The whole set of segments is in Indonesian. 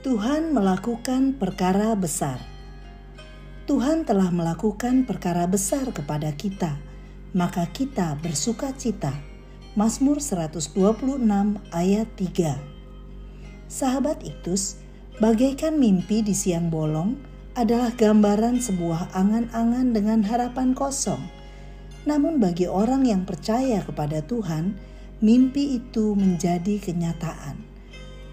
Tuhan melakukan perkara besar. Tuhan telah melakukan perkara besar kepada kita, maka kita bersukacita. Mazmur 126 ayat 3. Sahabat Iktus, bagaikan mimpi di siang bolong adalah gambaran sebuah angan-angan dengan harapan kosong. Namun bagi orang yang percaya kepada Tuhan, mimpi itu menjadi kenyataan.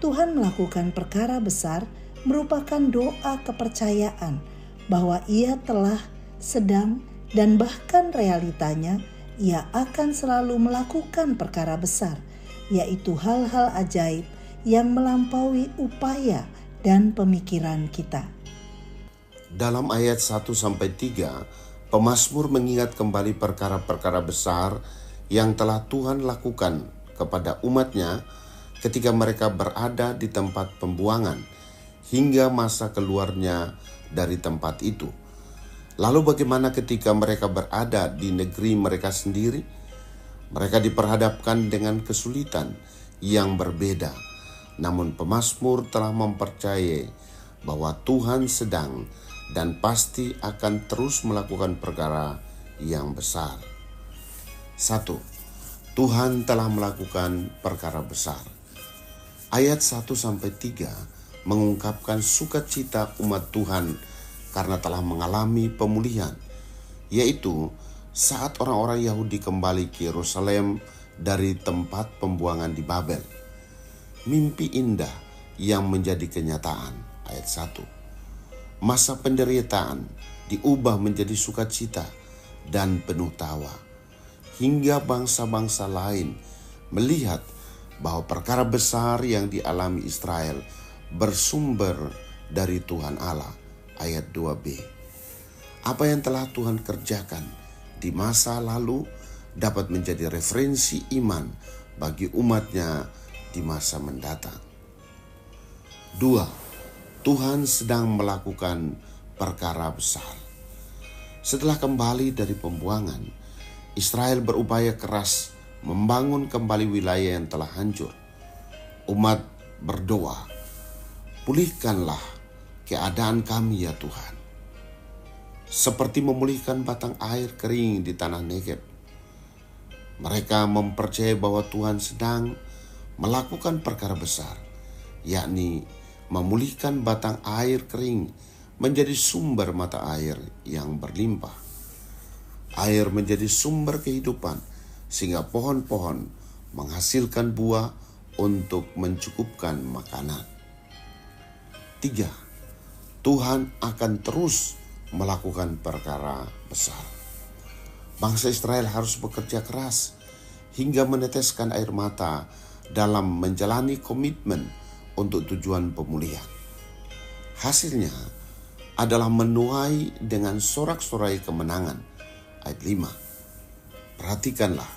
Tuhan melakukan perkara besar merupakan doa kepercayaan bahwa Ia telah, sedang, dan bahkan realitanya Ia akan selalu melakukan perkara besar, yaitu hal-hal ajaib yang melampaui upaya dan pemikiran kita. Dalam ayat 1-3, pemazmur mengingat kembali perkara-perkara besar yang telah Tuhan lakukan kepada umatnya ketika mereka berada di tempat pembuangan hingga masa keluarnya dari tempat itu. Lalu bagaimana ketika mereka berada di negeri mereka sendiri? Mereka diperhadapkan dengan kesulitan yang berbeda. Namun pemazmur telah mempercayai bahwa Tuhan sedang dan pasti akan terus melakukan perkara yang besar. 1. Tuhan telah melakukan perkara besar. Ayat 1-3 mengungkapkan sukacita umat Tuhan karena telah mengalami pemulihan, yaitu saat orang-orang Yahudi kembali ke Yerusalem dari tempat pembuangan di Babel. Mimpi indah yang menjadi kenyataan. Ayat 1. Masa penderitaan diubah menjadi sukacita dan penuh tawa, hingga bangsa-bangsa lain melihat bahwa perkara besar yang dialami Israel bersumber dari Tuhan Allah. Ayat 2b. Apa yang telah Tuhan kerjakan di masa lalu dapat menjadi referensi iman bagi umatnya di masa mendatang. 2. Tuhan sedang melakukan perkara besar. Setelah kembali dari pembuangan, Israel berupaya keras membangun kembali wilayah yang telah hancur. Umat berdoa, "Pulihkanlah keadaan kami ya Tuhan." Seperti memulihkan batang air kering di tanah Negeb. Mereka mempercayai bahwa Tuhan sedang melakukan perkara besar, yakni memulihkan batang air kering menjadi sumber mata air yang berlimpah. Air menjadi sumber kehidupan sehingga pohon-pohon menghasilkan buah untuk mencukupkan makanan. 3. Tuhan akan terus melakukan perkara besar. Bangsa Israel harus bekerja keras hingga meneteskan air mata dalam menjalani komitmen untuk tujuan pemulihan. Hasilnya adalah menuai dengan sorak-sorai kemenangan. Ayat 5. Perhatikanlah,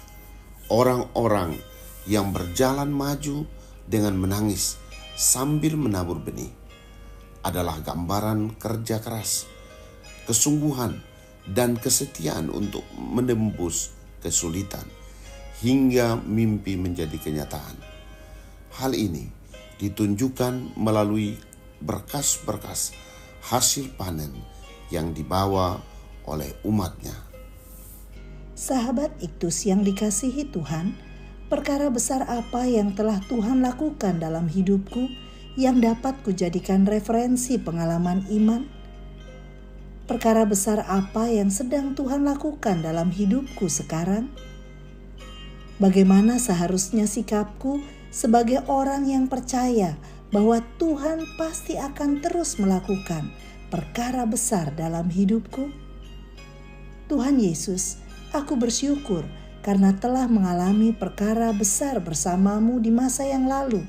orang-orang yang berjalan maju dengan menangis sambil menabur benih adalah gambaran kerja keras, kesungguhan, dan kesetiaan untuk menembus kesulitan hingga mimpi menjadi kenyataan. Hal ini ditunjukkan melalui berkas-berkas hasil panen yang dibawa oleh umatnya. Sahabat Iktus yang dikasihi Tuhan, perkara besar apa yang telah Tuhan lakukan dalam hidupku yang dapat kujadikan referensi pengalaman iman? Perkara besar apa yang sedang Tuhan lakukan dalam hidupku sekarang? Bagaimana seharusnya sikapku sebagai orang yang percaya bahwa Tuhan pasti akan terus melakukan perkara besar dalam hidupku? Tuhan Yesus, aku bersyukur karena telah mengalami perkara besar bersamamu di masa yang lalu.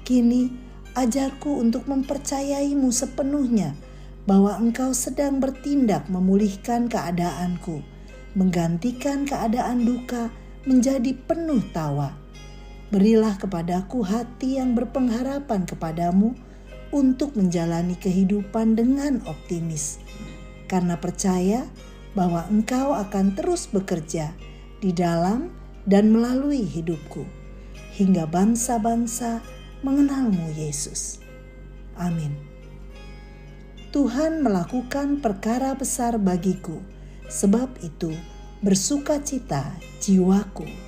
Kini, ajarku untuk mempercayaimu sepenuhnya bahwa Engkau sedang bertindak memulihkan keadaanku, menggantikan keadaan duka menjadi penuh tawa. Berilah kepadaku hati yang berpengharapan kepadamu untuk menjalani kehidupan dengan optimis, karena percaya bahwa Engkau akan terus bekerja di dalam dan melalui hidupku, hingga bangsa-bangsa mengenalmu Yesus. Amin. Tuhan melakukan perkara besar bagiku, sebab itu bersukacita jiwaku.